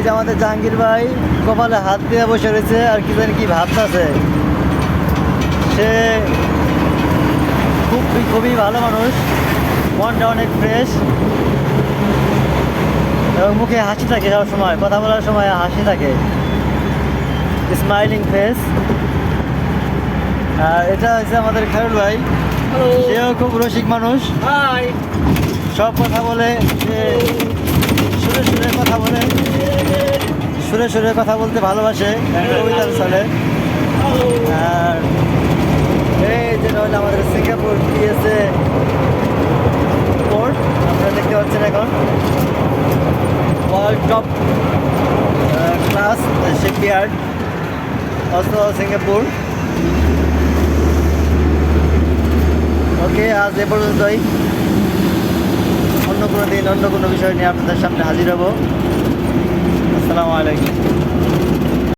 যে আমাদের জাহাঙ্গীর ভাই কপালে হাত দিয়ে বসে রয়েছে আর কি জানি কি ভাবতেছে। সে খুবই ভালো মানুষ, মনটা অনেক ফ্রেশ এবং মুখে হাসি থাকে সব সময়, কথা বলার সময় হাসি থাকে, স্মাইলিং ফেস। আর এটা হচ্ছে আমাদের খায়রুল ভাই, সেও খুব রসিক মানুষ। সব কথা বলে, সুরে সুরে কথা বলে, সুরে সুরে কথা বলতে ভালোবাসে, কবিতার চলে। আর এই যেটা হলো আমাদের সিঙ্গাপুর পিএসএ পোর্ট, আপনারা দেখতে পাচ্ছেন এখন world top class shipyard Oslo Singapore. Okay, আজ এ পর্যন্তই। অন্য কোনো দিন অন্য কোনো বিষয় নিয়ে আপনাদের সামনে হাজির হব। আসসালামু আলাইকুম।